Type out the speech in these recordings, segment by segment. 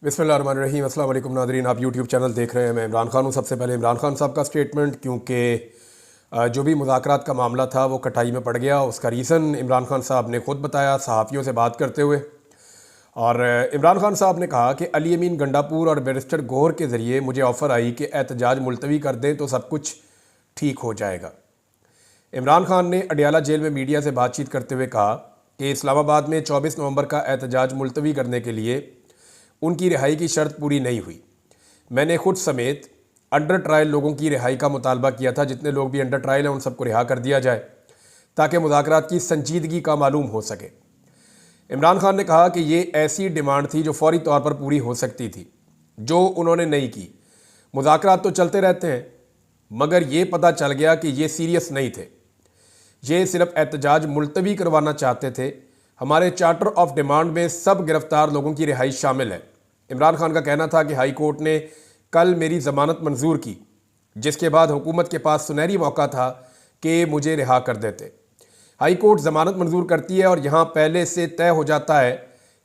बिस्मिल्लाहिर्रहमानिर्रहीम। अस्सलाम वालेकुम नादरीन, आप यूट्यूब चैनल देख रहे हैं। मैं इमरान खान हूँ। सबसे पहले इमरान खान साहब का स्टेटमेंट, क्योंकि जो भी मुज़ाकरात का मामला था वो कटाई में पड़ गया। उसका रीज़न इमरान खान साहब ने ख़ुद बताया सहाफ़ियों से बात करते हुए। और इमरान खान साहब ने कहा कि अली अमीन गंडापुर और बैरिस्टर गौहर के ज़रिए मुझे ऑफ़र आई कि एहतजाज मुलतवी कर दें तो सब कुछ ठीक हो जाएगा। इमरान खान ने अडियाला जेल में मीडिया से बातचीत करते हुए कहा कि इस्लामाबाद में 24 नवंबर का एहतजाज मुलतवी करने के लिए उनकी रिहाई की शर्त पूरी नहीं हुई। मैंने खुद समेत अंडर ट्रायल लोगों की रिहाई का मुतालबा किया था। जितने लोग भी अंडर ट्रायल हैं उन सबको रिहा कर दिया जाए ताकि मुज़ाकरात की संजीदगी का मालूम हो सके। इमरान खान ने कहा कि ये ऐसी डिमांड थी जो फौरी तौर पर पूरी हो सकती थी, जो उन्होंने नहीं की। मुज़ाकरात तो चलते रहते हैं, मगर ये पता चल गया कि ये सीरियस नहीं थे। ये सिर्फ एहतजाज मुलतवी करवाना चाहते थे। हमारे चार्टर ऑफ डिमांड में सब गिरफ्तार लोगों की रिहाई शामिल है। इमरान खान का कहना था कि हाई कोर्ट ने कल मेरी ज़मानत मंजूर की, जिसके बाद हुकूमत के पास सुनहरी मौका था कि मुझे रिहा कर देते। हाई कोर्ट ज़मानत मंजूर करती है और यहाँ पहले से तय हो जाता है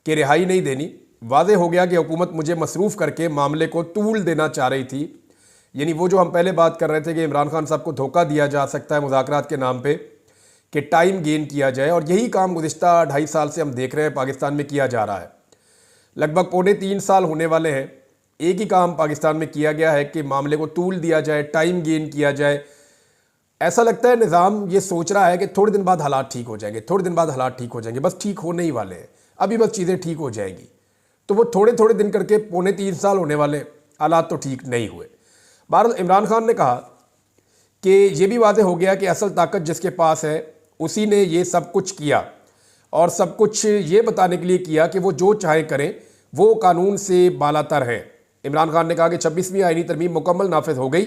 कि रिहाई नहीं देनी। वाज़े हो गया कि हुकूमत मुझे मसरूफ़ करके मामले को तूल देना चाह रही थी। यानी वो जो हम पहले बात कर रहे थे कि इमरान खान साहब को धोखा दिया जा सकता है मुज़ाकरात के नाम पर कि टाइम गेन किया जाए, और यही काम गुज़िश्ता 2.5 साल से हम देख रहे हैं पाकिस्तान में किया जा रहा है। लगभग 2.25 साल होने वाले हैं। एक ही काम पाकिस्तान में किया गया है कि मामले को तूल दिया जाए, टाइम गेन किया जाए। ऐसा लगता है निज़ाम ये सोच रहा है कि थोड़े दिन बाद हालात ठीक हो जाएंगे, थोड़े दिन बाद हालात ठीक हो जाएंगे। बस ठीक होने ही वाले हैं, अभी बस चीज़ें ठीक हो जाएंगी। तो वो थोड़े थोड़े दिन करके 2.25 साल होने वाले, हालात तो ठीक नहीं हुए। बहरहाल इमरान खान ने कहा कि ये भी वाज़े हो गया कि असल ताकत जिसके पास है उसी ने ये सब कुछ किया, और सब कुछ ये बताने के लिए किया कि वो जो चाहे करें, वो कानून से बालातर है। इमरान खान ने कहा कि 26वीं आईनी तरमीम मुकम्मल नाफिज हो गई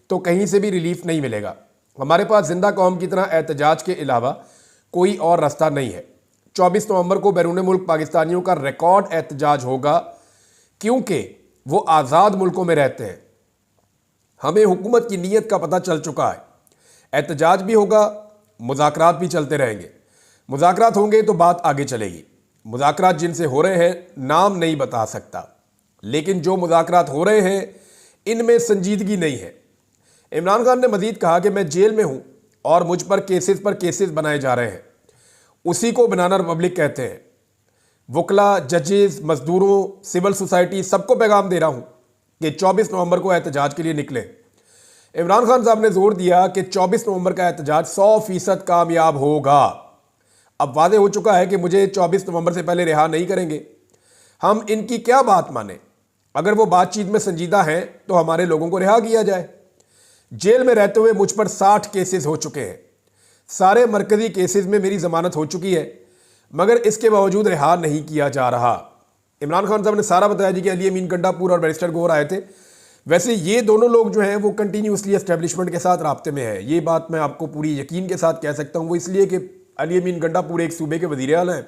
तो कहीं से भी रिलीफ नहीं मिलेगा। हमारे पास जिंदा कौम की तरह एहतजाज के अलावा कोई और रास्ता नहीं है। 24 नवंबर को बैरून मुल्क पाकिस्तानियों का रिकॉर्ड एहतजाज होगा, क्योंकि वो आज़ाद मुल्कों में रहते हैं। हमें हुकूमत की नीयत का पता चल चुका है। एहतजाज भी होगा, मुज़ाकरात भी चलते रहेंगे। मुज़ाकरात होंगे तो बात आगे चलेगी। मुज़ाकरात जिनसे हो रहे हैं नाम नहीं बता सकता, लेकिन जो मुज़ाकरात हो रहे हैं इनमें संजीदगी नहीं है। इमरान खान ने मजीद कहा कि मैं जेल में हूं और मुझ पर केसेस बनाए जा रहे हैं। उसी को बनाना रिपब्लिक कहते हैं। वकला, जजेस, मजदूरों, सिविल सोसाइटी सबको पैगाम दे रहा हूं कि 24 नवंबर को एहतजाज के लिए निकले। इमरान खान साहब ने जोर दिया कि 24 नवंबर का एहतजाज 100% कामयाब होगा। अब वादे हो चुका है कि मुझे 24 नवंबर से पहले रिहा नहीं करेंगे। हम इनकी क्या बात माने? अगर वो बातचीत में संजीदा हैं तो हमारे लोगों को रिहा किया जाए। जेल में रहते हुए मुझ पर 60 केसेस हो चुके हैं। सारे मरकजी केसेस में मेरी जमानत हो चुकी है, मगर इसके बावजूद रिहा नहीं किया जा रहा। इमरान खान साहब ने सारा बताया जी कि अली अमीन गंडापुर और बैरिस्टर गौहर आए थे। वैसे ये दोनों लोग जो हैं वो कंटिन्यूसली एस्टेब्लिशमेंट के साथ राब्ते में है। ये बात मैं आपको पूरी यकीन के साथ कह सकता हूँ। वो इसलिए कि अली अमीन गंडापुर एक सूबे के वज़ीर आला हैं,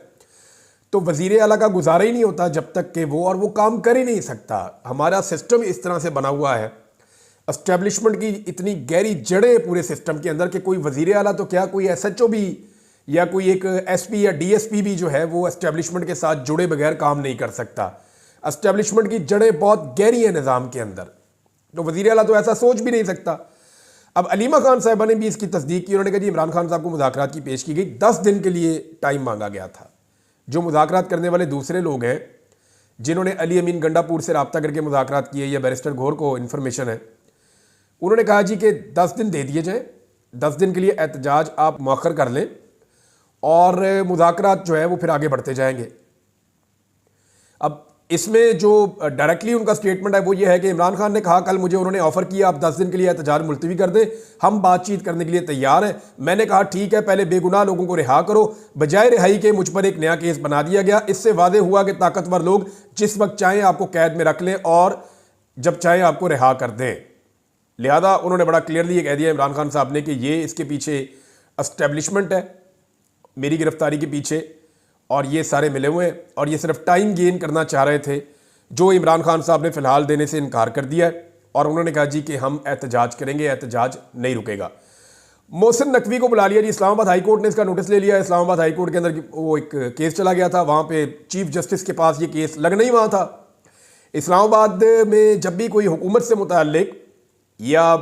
तो वज़ीर आला का गुजारा ही नहीं होता जब तक कि वो काम कर ही नहीं सकता। हमारा सिस्टम इस तरह से बना हुआ है, एस्टेब्लिशमेंट की इतनी गहरी जड़ें पूरे सिस्टम के अंदर कि कोई वज़ीर आला तो क्या, कोई SHO भी या कोई एक SP या DSP भी जो है वो एस्टेब्लिशमेंट के साथ जुड़े बगैर काम नहीं कर सकता। एस्टेब्लिशमेंट की जड़ें बहुत गहरी हैं निज़ाम के अंदर, तो वज़ीर आला तो ऐसा सोच भी नहीं सकता। अब अलीमा खान साहिबा ने भी इसकी तस्दीक की। उन्होंने कहा जी इमरान खान साहब को मुज़ाकरात की पेश की गई, 10 दिन के लिए टाइम मांगा गया था। जो मुज़ाकरात करने वाले दूसरे लोग हैं जिन्होंने अली अमीन गंडापुर से रब्ता करके मुज़ाकरात किए या बैरिस्टर गौहर को इन्फॉर्मेशन है, उन्होंने कहा जी कि 10 दिन दे दिए जाएँ, 10 दिन के लिए एहतजाज आप मौखर कर लें और मुज़ाकरात जो है वो फिर आगे बढ़ते जाएंगे। अब इसमें जो डायरेक्टली उनका स्टेटमेंट है वो ये है कि इमरान खान ने कहा कल मुझे उन्होंने ऑफर किया आप 10 दिन के लिए एहतजाज मुलतवी कर दें, हम बातचीत करने के लिए तैयार हैं। मैंने कहा ठीक है, पहले बेगुनाह लोगों को रिहा करो। बजाय रिहाई के मुझ पर एक नया केस बना दिया गया। इससे वादे हुआ कि ताकतवर लोग जिस वक्त चाहें आपको कैद में रख लें और जब चाहें आपको रिहा कर दें। लिहाजा उन्होंने बड़ा क्लियरली ये कह दिया इमरान खान साहब ने कि ये इसके पीछे एस्टेब्लिशमेंट है मेरी गिरफ्तारी के पीछे, और ये सारे मिले हुए हैं और ये सिर्फ टाइम गेन करना चाह रहे थे, जो इमरान खान साहब ने फ़िलहाल देने से इनकार कर दिया है। और उन्होंने कहा जी कि हम एहतजाज करेंगे, एहतजाज नहीं रुकेगा। मोहसिन नकवी को बुला लिया जी, इस्लामाबाद हाई कोर्ट ने इसका नोटिस ले लिया। इस्लामाबाद हाई कोर्ट के अंदर वो एक केस चला गया था, वहाँ पे चीफ जस्टिस के पास ये केस लगना ही वहाँ था। इस्लामाबाद में जब भी कोई हुकूमत से मुताल्लिक या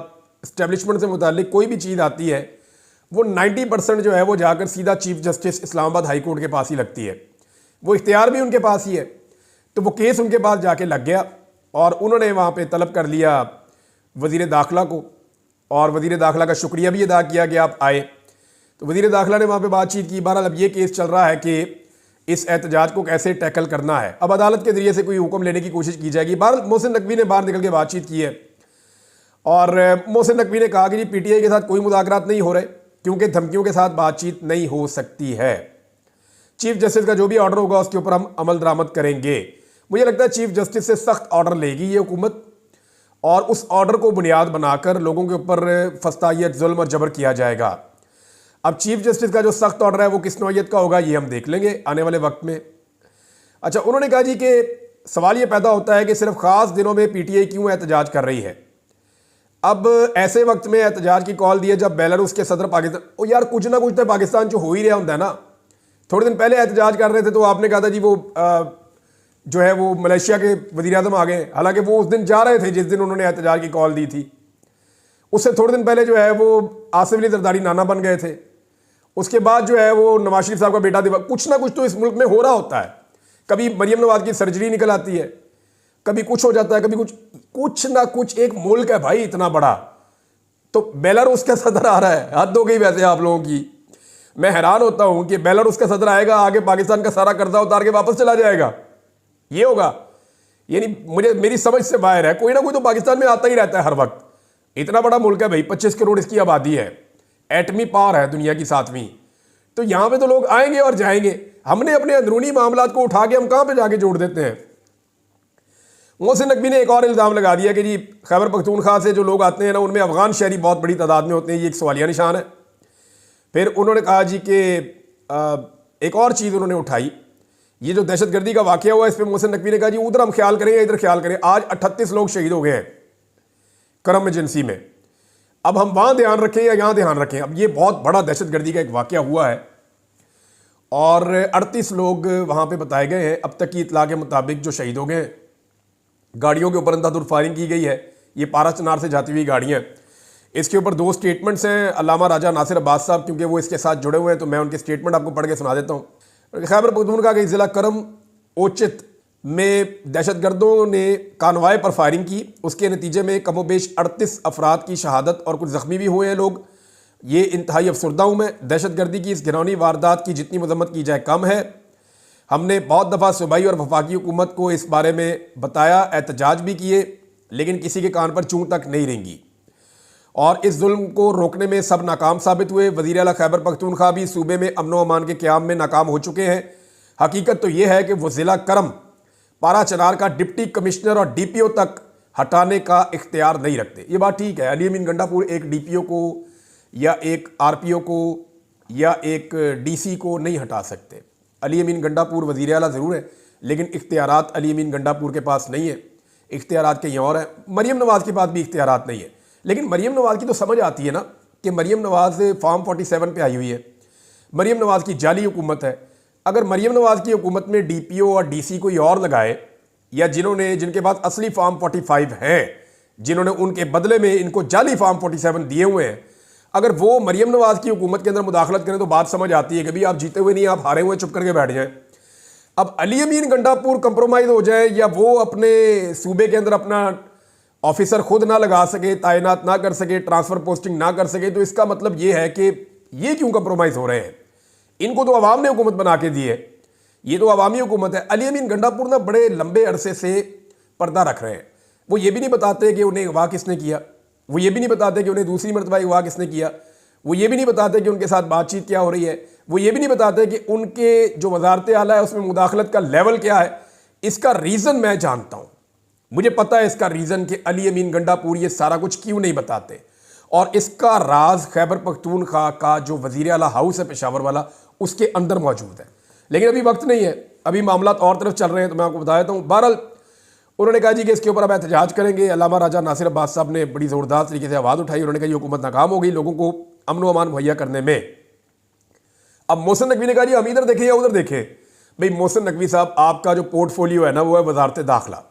इस्टेब्लिशमेंट से मुताल्लिक कोई भी चीज़ आती है, वो 90% जो है वो जाकर सीधा chief justice Islamabad high court के पास ही लगती है। वो इख्तियार भी उनके पास ही है। तो वो केस उनके पास जाके लग गया और उन्होंने वहाँ पे तलब कर लिया वज़ीर दाखिला को, और वज़ीर दाखिला का शुक्रिया भी अदा किया कि आप आए। तो वज़ीर दाखिला ने वहाँ पे बातचीत की। बहरहाल अब ये केस चल रहा है कि इस एहतजाज को कैसे टैकल करना है। अब अदालत के ज़रिए से कोई हुक्म लेने की कोशिश की जाएगी। बहरहाल मोहसिन नकवी ने बाहर निकल के बातचीत की है और मोहसिन नकवी ने कहा कि जी PTI के साथ कोई मुज़ाकरात नहीं हो रहे क्योंकि धमकियों के साथ बातचीत नहीं हो सकती है। चीफ जस्टिस का जो भी ऑर्डर होगा उसके ऊपर हम अमल दरामद करेंगे। मुझे लगता है चीफ जस्टिस से सख्त ऑर्डर लेगी ये हुकूमत और उस ऑर्डर को बुनियाद बनाकर लोगों के ऊपर फस्तायत, जुल्म और जबर किया जाएगा। अब चीफ जस्टिस का जो सख्त ऑर्डर है वो किस नौयत का होगा ये हम देख लेंगे आने वाले वक्त में। अच्छा, उन्होंने कहा जी कि सवाल ये पैदा होता है कि सिर्फ ख़ास दिनों में PTI क्यों एहतजाज कर रही है। अब ऐसे वक्त में एहतजाज की कॉल दी है जब बेलारूस के सदर पाकिस्तान, ओ यार कुछ ना कुछ तो पाकिस्तान जो हो ही रहा होता है ना। थोड़े दिन पहले एहतजाज कर रहे थे तो आपने कहा था जी वो जो है वो मलेशिया के वज़ीर आज़म आ गए, हालांकि वो उस दिन जा रहे थे जिस दिन उन्होंने एहतजाज की कॉल दी थी। उससे थोड़े दिन पहले जो है वो आसिफ अली जरदारी नाना बन गए थे। उसके बाद जो है वो नवाज शरीफ साहब का बेटा दिवा। कुछ ना कुछ तो इस मुल्क में हो रहा होता है। कभी मरियम नवाज की सर्जरी निकल आती है, कभी कुछ हो जाता है, कभी कुछ ना कुछ। एक मुल्क है भाई इतना बड़ा, तो बेलारूस का सदर आ रहा है। हद हो गई वैसे आप लोगों की। मैं हैरान होता हूं कि बेलारूस का सदर आएगा, आगे पाकिस्तान का सारा कर्जा उतार के वापस चला जाएगा, ये होगा। यानी मेरी समझ से बाहर है। कोई ना कोई तो पाकिस्तान में आता ही रहता है हर वक्त। इतना बड़ा मुल्क है भाई, 25 करोड़ इसकी आबादी है, एटमी पावर है दुनिया की 7वीं। तो यहां पे तो लोग आएंगे और जाएंगे। हमने अपने अंदरूनी मामलात को उठा के हम कहां पे जाके जोड़ देते हैं। मोहसिन नकवी ने एक और इल्ज़ाम लगा दिया कि जी खैबर पख्तूनख्वा से जो लोग आते हैं ना उनमें अफगान शहरी बहुत बड़ी तादाद में होते हैं। ये एक सवालिया निशान है। फिर उन्होंने कहा जी कि एक और चीज़ उन्होंने उठाई, ये जो दहशतगर्दी का वाक़या हुआ इस पर मोहसिन नकवी ने कहा जी उधर हम ख्याल करें या इधर ख्याल करें। आज 38 लोग शहीद हो गए हैं करम एजेंसी में। अब हम वहाँ ध्यान रखें या यहाँ ध्यान रखें। अब ये बहुत बड़ा दहशतगर्दी का एक वाक़या हुआ है और 38 लोग वहाँ पे बताए गए हैं। अब तक की इतला के मुताबिक जो शहीद हो गए हैं, गाड़ियों के ऊपर अंधाधुंध फायरिंग की गई है। ये पारा चनार से जाती हुई गाड़ियाँ। इसके ऊपर 2 स्टेटमेंट्स हैं अल्लामा राजा नासिर अब्बास साहब, क्योंकि वो इसके साथ जुड़े हुए हैं तो मैं उनके स्टेटमेंट आपको पढ़ के सुना देता हूँ। खैबर पख्तूनख्वा के ज़िला करम ओचित में दहशतगर्दों ने कानवाय पर फायरिंग की। उसके नतीजे में कमोबेश 38 अफराद की शहादत और कुछ ज़ख्मी भी हुए हैं लोग। ये इंतहाई अफसरदा हूँ मैं। दहशतगर्दी की इस घिनौनी वारदात की जितनी मजम्मत की जाए कम है। हमने बहुत दफ़ा सूबाई और वफाकी हुकूमत को इस बारे में बताया, एहतजाज भी किए, लेकिन किसी के कान पर चूं तक नहीं रेंगी और इस जुल्म को रोकने में सब नाकाम साबित हुए। वज़ीर आला खैबर पख्तूनख्वा भी सूबे में अमन व अमान के क़याम में नाकाम हो चुके हैं। हकीकत तो ये है कि वो ज़िला करम पारा चनार का डिप्टी कमिश्नर और DPO तक हटाने का इख्तियार नहीं रखते। ये बात ठीक है। अली अमीन गंडापुर एक DPO को या एक RPO को या एक DC को नहीं हटा सकते। अली अमीन गंडापुर वज़ीर आला ज़रूर है, लेकिन इख्तियारात अली अमीन गंडापुर के पास नहीं है। इख्तियारात कहीं और है। मरियम नवाज़ के पास भी इख्तियारात नहीं है। लेकिन मरियम नवाज़ की तो समझ आती है ना कि मरियम नवाज़ फॉर्म 47 पे आई हुई है। मरियम नवाज़ की जाली हुकूमत है। अगर मरियम नवाज़ की हुकूमत में DPO और DC कोई और लगाए, या जिनके पास असली फॉर्म 45 हैं, जिन्होंने उनके बदले में इनको जाली फॉर्म 47 दिए हुए हैं, अगर वो मरियम नवाज़ की हुकूमत के अंदर मुदाखलत करें तो बात समझ आती है कि भाई आप जीते हुए नहीं, आप हारे हुए चुप करके बैठ जाएं। अब अली अमीन गंडापुर कंप्रोमाइज़ हो जाए या वो अपने सूबे के अंदर अपना ऑफिसर खुद ना लगा सके, तैनात ना कर सके, ट्रांसफ़र पोस्टिंग ना कर सके, तो इसका मतलब ये है कि ये क्यों कंप्रोमाइज़ हो रहे हैं। इनको तो अवाम ने हुकूमत बना के दी है, ये तो अवामी हुकूमत है। अली अमीन गंडापुर ना बड़े लंबे अरसे से पर्दा रख रहे हैं। वो ये भी नहीं बताते कि उन्हें अगवा किसने किया, वो ये भी नहीं बताते कि उन्हें दूसरी मरतबा अगवा किसने किया, वो ये भी नहीं बताते कि उनके साथ बातचीत क्या हो रही है, वो ये भी नहीं बताते कि उनके जो वजारत आला है उसमें मुदाखलत का लेवल क्या है। इसका रीज़न मैं जानता हूँ, मुझे पता है इसका रीज़न कि अली अमीन गंडापुर ये सारा कुछ क्यों नहीं बताते। और इसका राज खैबर पख्तूनख्वा का जो वज़ीर आला हाउस है पेशावर वाला, उसके अंदर मौजूद है। लेकिन अभी वक्त नहीं है, अभी मामला और तरफ चल रहे हैं, तो मैं आपको बता देता हूँ। बहरहाल उन्होंने कहा जी कि इसके ऊपर अब एहतजाज करेंगे। अल्लामा राजा नासिर अब्बास साहब ने बड़ी ज़ोरदार तरीके से आवाज़ उठाई। उन्होंने कहा ये हुकूमत नाकाम हो गई लोगों को अमन व अमान मुहैया करने में। अब मोहसिन नकवी ने कहा जी हम इधर देखें या उधर देखें। भाई मोहसिन नकवी साहब, आपका जो पोर्टफोलियो है ना वो है वजारत दाखिला।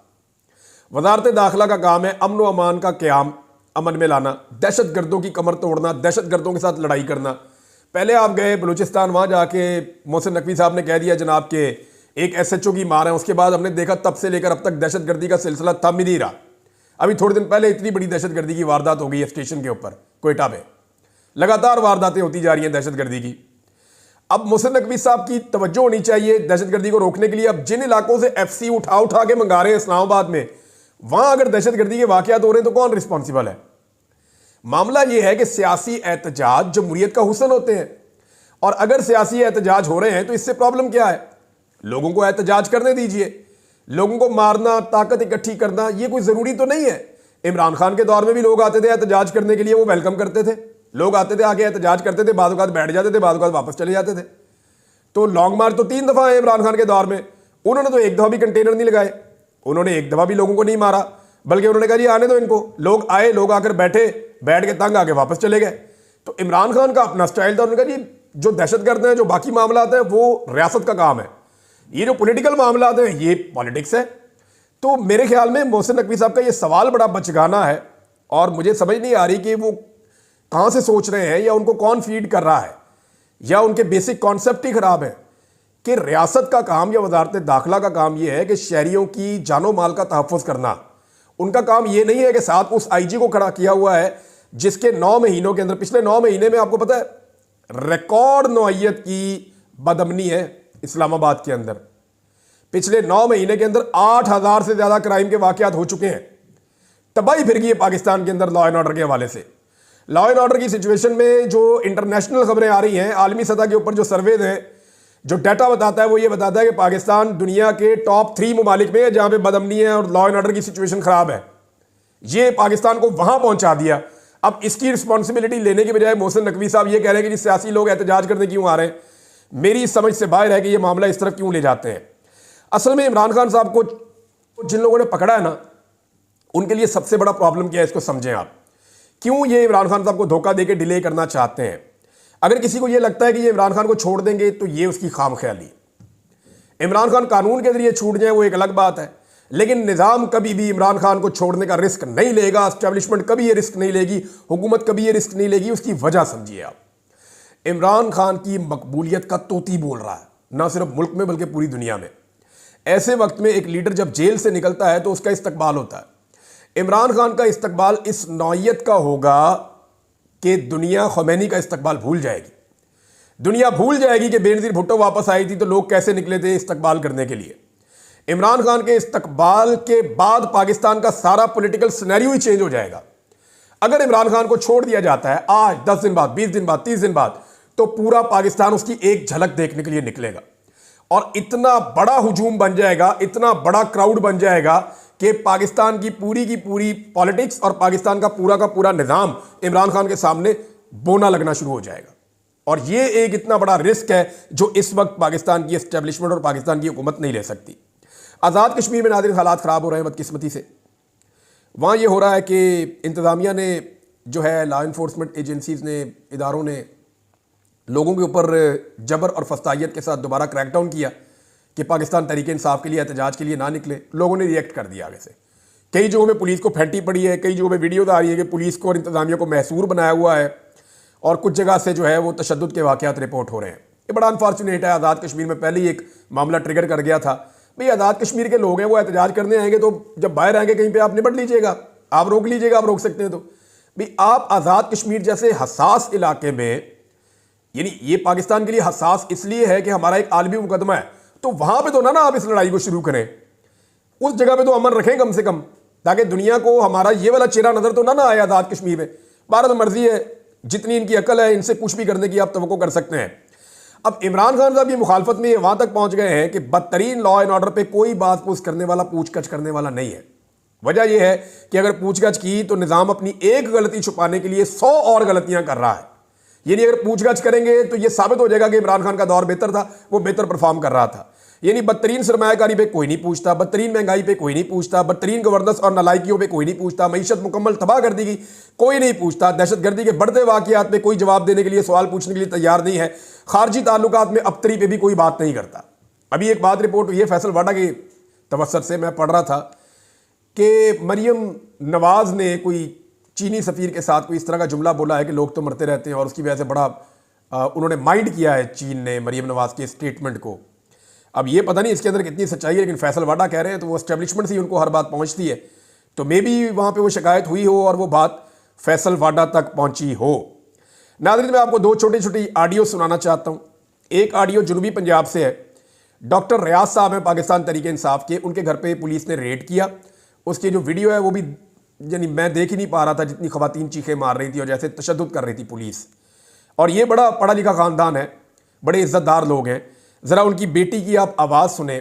वजारत दाखिला का काम है अमन व अमान का क़याम, अमन में लाना, दहशत गर्दों की कमर तोड़ना, दहशत गर्दों के साथ लड़ाई करना। पहले आप गए बलूचिस्तान, वहाँ जाके मोहसिन नकवी साहब ने कह दिया जनाब के एक SHO की मार है। उसके बाद हमने देखा तब से लेकर अब तक दहशत गर्दी का सिलसिला थम ही नहीं रहा। अभी थोड़े दिन पहले इतनी बड़ी दहशत गर्दी की वारदात हो गई है स्टेशन के ऊपर कोयटा में। लगातार वारदातें होती जा रही हैं दहशत गर्दी की। अब मोहसिन नकवी साहब की तवज्जो होनी चाहिए दहशत गर्दी को रोकने के लिए। अब जिन इलाकों से FC उठा उठा के मंगा रहे हैं इस्लामाबाद में, वहां अगर दहशत गर्दी के वाकयात हो रहे हैं तो कौन रिस्पॉन्सिबल है? मामला यह है कि सियासी एहतजाज जमहूरियत का हुस्न होते हैं, और अगर सियासी एहतजाज हो रहे हैं तो इससे प्रॉब्लम क्या है? लोगों को एहतजाज करने दीजिए। लोगों को मारना, ताकत इकट्ठी करना, ये कोई ज़रूरी तो नहीं है। इमरान खान के दौर में भी लोग आते थे एहतजाज करने के लिए, वो वेलकम करते थे। लोग आते थे, आके एहतजाज करते थे, बाद औक़ात बैठ जाते थे, बाद औक़ात वापस चले जाते थे। तो लॉन्ग मार्च तो 3 दफ़ा है इमरान खान के दौर में। उन्होंने तो एक दफ़ा भी कंटेनर नहीं लगाए, उन्होंने एक दफ़ा भी लोगों को नहीं मारा, बल्कि उन्होंने कहा जी आने दो इनको। लोग आए, लोग आकर बैठे, बैठ के तंग आके वापस चले गए। तो इमरान खान का अपना स्टाइल था। उन्होंने कहा जी जो दहशतगर्द हैं, जो बाकी मामला हैं, वो रियासत का काम है, ये जो पॉलिटिकल मामला हैं ये पॉलिटिक्स है। तो मेरे ख्याल में मोहसिन नकवी साहब का ये सवाल बड़ा बचगाना है, और मुझे समझ नहीं आ रही कि वो कहाँ से सोच रहे हैं, या उनको कौन फीड कर रहा है, या उनके बेसिक कॉन्सेप्ट ही खराब है कि रियासत का काम या वजारत दाखिला का काम यह है कि शहरियों की जानो माल का तहफ़्फ़ुज़ करना। उनका काम यह नहीं है कि साथ उस IG को खड़ा किया हुआ है जिसके 9 महीनों के अंदर, पिछले 9 महीने में आपको पता है रिकॉर्ड नौइयत की बदअमनी है इस्लामाबाद के अंदर। पिछले 9 महीने के अंदर 8000 से ज़्यादा क्राइम के वाकयात हो चुके हैं। तबाही फिर गई है पाकिस्तान के अंदर लॉ एंड ऑर्डर के हवाले से। लॉ एंड ऑर्डर की सिचुएशन में जो इंटरनेशनल खबरें आ रही हैं, आलमी सतह के ऊपर जो सर्वे हैं, जो डाटा बताता है वो ये बताता है कि पाकिस्तान दुनिया के टॉप 3 ममालिक में है जहाँ पे बदअमनी है और लॉ एंड ऑर्डर की सिचुएशन खराब है। ये पाकिस्तान को वहाँ पहुँचा दिया। अब इसकी रिस्पॉन्सिबिलिटी लेने के बजाय मोहसिन नकवी साहब ये कह रहे हैं कि सियासी लोग एहतजाज करने क्यों आ रहे हैं। मेरी समझ से बाहर है कि ये मामला इस तरफ क्यों ले जाते हैं। असल में इमरान खान साहब को जिन लोगों ने पकड़ा है ना, उनके लिए सबसे बड़ा प्रॉब्लम क्या है, इसको समझें आप। क्यों ये इमरान खान साहब को धोखा देकर डिले करना चाहते हैं? अगर किसी को ये लगता है कि ये इमरान खान को छोड़ देंगे तो ये उसकी खामख्याली। इमरान खान कानून के जरिए छूट जाए वो एक अलग बात है, लेकिन निज़ाम कभी भी इमरान खान को छोड़ने का रिस्क नहीं लेगा। एस्टेब्लिशमेंट कभी ये रिस्क नहीं लेगी, हुकूमत कभी ये रिस्क नहीं लेगी। उसकी वजह समझिए आप। इमरान खान की मकबूलियत का तोती बोल रहा है, ना सिर्फ मुल्क में बल्कि पूरी दुनिया में। ऐसे वक्त में एक लीडर जब जेल से निकलता है तो उसका इस्तकबाल होता है। इमरान खान का इस्तकबाल इस नौइयत का होगा कि दुनिया ख़ुमैनी का इस्तकबाल भूल जाएगी। दुनिया भूल जाएगी कि बेनज़ीर भुट्टो वापस आई थी तो लोग कैसे निकले थे इस्तकबाल करने के लिए। इमरान खान के इस्तकबाल के बाद पाकिस्तान का सारा पॉलिटिकल सिनेरियो ही चेंज हो जाएगा। अगर इमरान खान को छोड़ दिया जाता है आज, 10 दिन बाद, 20 दिन बाद, 30 दिन बाद, तो पूरा पाकिस्तान उसकी एक झलक देखने के लिए निकलेगा और इतना बड़ा हुजूम बन जाएगा, इतना बड़ा क्राउड बन जाएगा कि पाकिस्तान की पूरी पॉलिटिक्स और पाकिस्तान का पूरा निज़ाम इमरान खान के सामने बोना लगना शुरू हो जाएगा। और ये एक इतना बड़ा रिस्क है जो इस वक्त पाकिस्तान की एस्टेब्लिशमेंट और पाकिस्तान की हुकूमत नहीं ले सकती। आज़ाद कश्मीर में नाज़रीन हालात ख़राब हो रहे हैं बदकिस्मती से। वहाँ ये हो रहा है कि इंतज़ामिया ने जो है, लॉ इन्फोर्समेंट एजेंसीज़ ने, इदारों ने लोगों के ऊपर जबर और फस्तायत के साथ दोबारा क्रैकडाउन किया कि पाकिस्तान तहरीक इंसाफ के लिए एहतजाज के लिए ना निकले। लोगों ने रिएक्ट कर दिया आगे से। कई जगहों में पुलिस को फेंटी पड़ी है, कई जगहों में वीडियोज़ आ रही है कि पुलिस को और इंतज़ामिया को महसूर बनाया हुआ है, और कुछ जगह से जो है वो तशद्दुद के वाक़यात रिपोर्ट हो रहे हैं। ये बड़ा अनफॉर्चुनेट है। आज़ाद कश्मीर में पहले ही एक मामला ट्रिगर कर गया था। भाई आज़ाद कश्मीर के लोग हैं, वो एहतजाज करने आएंगे तो जब बाहर आएंगे कहीं पे आप निपट लीजिएगा, आप रोक लीजिएगा, आप रोक सकते हैं। तो भाई आप आज़ाद कश्मीर जैसे हसास इलाके में, यानी ये पाकिस्तान के लिए हसास इसलिए है कि हमारा एक आलमी मुकदमा है, तो वहाँ पे तो ना आप इस लड़ाई को शुरू करें। उस जगह पे तो अमन रखें कम से कम, ताकि दुनिया को हमारा ये वाला चेहरा नज़र तो ना आए आज़ाद कश्मीर में। भारत मर्जी है, जितनी इनकी अकल है इनसे कुछ भी करने की आप तवक्को कर सकते हैं। अब इमरान खान साहब की मुखालफत में ये वहाँ तक पहुँच गए हैं कि बदतरीन लॉ एंड ऑर्डर पे कोई बात पूछ करने वाला, पूछगछ करने वाला नहीं है। वजह यह है कि अगर पूछगछ की तो निज़ाम अपनी एक गलती छुपाने के लिए 100 और गलतियाँ कर रहा है। यानी अगर पूछगछ करेंगे तो ये साबित हो जाएगा कि इमरान खान का दौर बेहतर था, वो बेहतर परफॉर्म कर रहा था। यानी बदतरीन सरमायाकारी पे कोई नहीं पूछता, बदतरीन महंगाई पे कोई नहीं पूछता, बदतरीन गवर्नेंस और नालायकियों पे कोई नहीं पूछता, मईशत मुकम्मल तबाह कर दी गई, कोई नहीं पूछता, दहशतगर्दी के बढ़ते वाक़यात पे कोई जवाब देने के लिए, सवाल पूछने के लिए तैयार नहीं है, खारजी ताल्लुकात में अबतरी पे भी कोई बात नहीं करता। अभी एक बात रिपोर्ट हुई है फैसल वाडा के तवस्सुत से, मैं पढ़ रहा था, कि मरियम नवाज़ ने कोई चीनी सफ़ीर के साथ कोई इस तरह का जुमला बोला है कि लोग तो मरते रहते हैं, और उसकी वजह से बड़ा उन्होंने माइंड किया है चीन ने मरियम नवाज़ के स्टेटमेंट को। अब ये पता नहीं इसके अंदर कितनी सच्चाई है, लेकिन फैसल वाडा कह रहे हैं तो वो एस्टेब्लिशमेंट से ही उनको हर बात पहुंचती है, तो मे बी वहाँ पे वो शिकायत हुई हो और वो बात फैसल वाडा तक पहुंची हो। नाज़रीन, मैं आपको दो छोटी छोटी ऑडियो सुनाना चाहता हूँ। एक ऑडियो जनूबी पंजाब से है। डॉक्टर रियाज साहब हैं पाकिस्तान तहरीक इंसाफ के, उनके घर पे पुलिस ने रेड किया। उसकी जो वीडियो है वो भी यानी मैं देख ही नहीं पा रहा था, जितनी खवातीन चीखें मार रही थी और जैसे तशद्दुद कर रही थी पुलिस। और ये बड़ा पढ़ा लिखा ख़ानदान है, बड़े इज़्ज़तदार लोग हैं। ज़रा उनकी बेटी की आप आवाज़ सुने।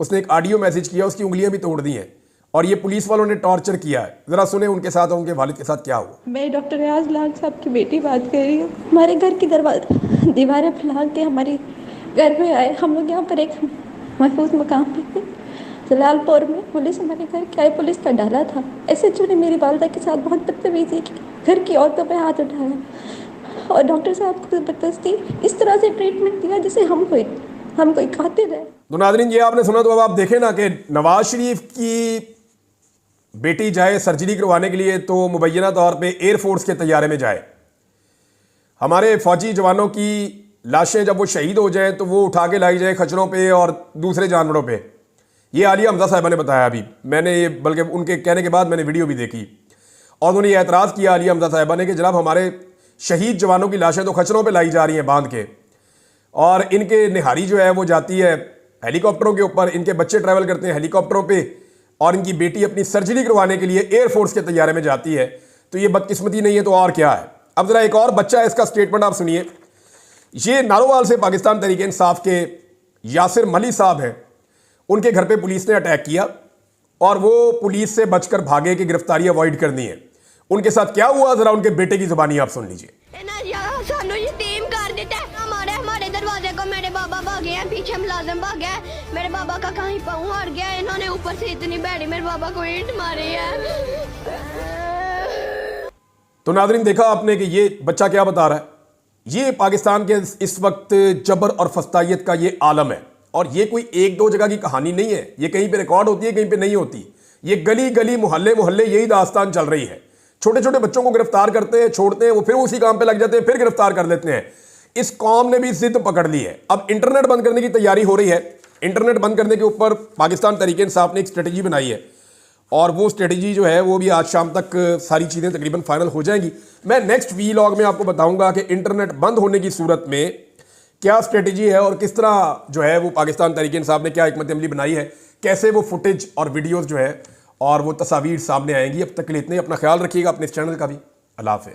उसने एक ऑडियो मैसेज किया, उसकी उंगलियां भी तोड़ दी हैं और ये पुलिस वालों ने टॉर्चर किया है। ज़रा सुने उनके साथ और उनके वालिद के साथ क्या हुआ। मैं डॉक्टर रियाज लाल साहब की बेटी बात कर रही हूँ। हमारे घर की दीवारें फैला के हमारे घर में आए। हम लोग यहाँ पर एक महफूज मकाम पे जलालपुर में पुलिस हमारे घर के आए, पुलिस का डाला था। SHO ने मेरी वालदा के साथ बहुत बदतमीजी की, घर की औरतों पे हाथ उठाया और डॉक्टर साहब को ज़बरदस्ती इस तरह से ट्रीटमेंट दिया जैसे हम कोई कातिल है। तो नाज़रीन, ये आपने सुना, तो अब आप देखें ना कि नवाज शरीफ की बेटी जाए सर्जरी करवाने के लिए तो मुबैना तौर पे एयरफोर्स के तैयारे में जाए। हमारे फौजी जवानों की लाशें जब वो शहीद हो जाएं तो वो उठा के लाई जाए खच्चरों पे और दूसरे जानवरों पे। ये आलिया हमजा साहिबा ने बताया। अभी मैंने ये, बल्कि उनके कहने के बाद मैंने वीडियो भी देखी और उन्होंने ये एतराज़ किया आलिया हमजा साहिबा ने कि जनाब हमारे शहीद जवानों की लाशें तो खच्चरों पे लाई जा रही हैं बांध के, और इनके निहारी जो है वो जाती है हेलीकॉप्टरों के ऊपर, इनके बच्चे ट्रैवल करते हैं हेलीकॉप्टरों पे, और इनकी बेटी अपनी सर्जरी करवाने के लिए एयरफोर्स के तैयारे में जाती है। तो ये बदकिस्मती नहीं है तो और क्या है। अब ज़रा एक और बच्चा है, इसका स्टेटमेंट आप सुनिए। ये नारोवाल से पाकिस्तान तहरीक इंसाफ के यासिर मली साहब हैं। उनके घर पे पुलिस ने अटैक किया और वो पुलिस से बचकर भागे कि गिरफ्तारी अवॉइड करनी है। उनके साथ क्या हुआ, जरा उनके बेटे की जुबानी आप सुन लीजिए। हमारे दरवाजे को मेरे बाबा भागे हैं, पीछे मुलाजिम भागे हैं, मेरे बाबा का कहीं पाँव हार गया, इन्होंने ऊपर से इतनी बैठी मेरे बाबा को ईंट मारी है। तो नाज़रीन, देखा आपने कि ये बच्चा क्या बता रहा है। ये पाकिस्तान के इस वक्त जबर और फस्तायत का ये आलम है, और ये कोई एक दो जगह की कहानी नहीं है। ये कहीं पे रिकॉर्ड होती है, कहीं पे नहीं होती। ये गली गली मोहल्ले मोहल्ले यही दास्तान चल रही है। छोटे छोटे बच्चों को गिरफ्तार करते हैं, छोड़ते हैं, वो फिर उसी काम पे लग जाते हैं, फिर गिरफ्तार कर लेते हैं। इस कौम ने भी जिद पकड़ ली है। अब इंटरनेट बंद करने की तैयारी हो रही है। इंटरनेट बंद करने के ऊपर पाकिस्तान तहरीक इंसाफ ने एक स्ट्रेटजी बनाई है, और वो स्ट्रेटजी जो है वो भी आज शाम तक सारी चीज़ें तकरीबन फाइनल हो जाएंगी। मैं नेक्स्ट वीलॉग में आपको बताऊंगा कि इंटरनेट बंद होने की सूरत में क्या स्ट्रेटजी है और किस तरह जो है वो पाकिस्तान तहरीक इंसाफ ने क्या हिकमत अमली बनाई है, कैसे वो फुटेज और वीडियोज़ जो है और वो तस्वीर सामने आएंगी। अब तक के लिए इतने, अपना ख्याल रखिएगा, अपने इस चैनल का भी। अल्लाह हाफ़िज़।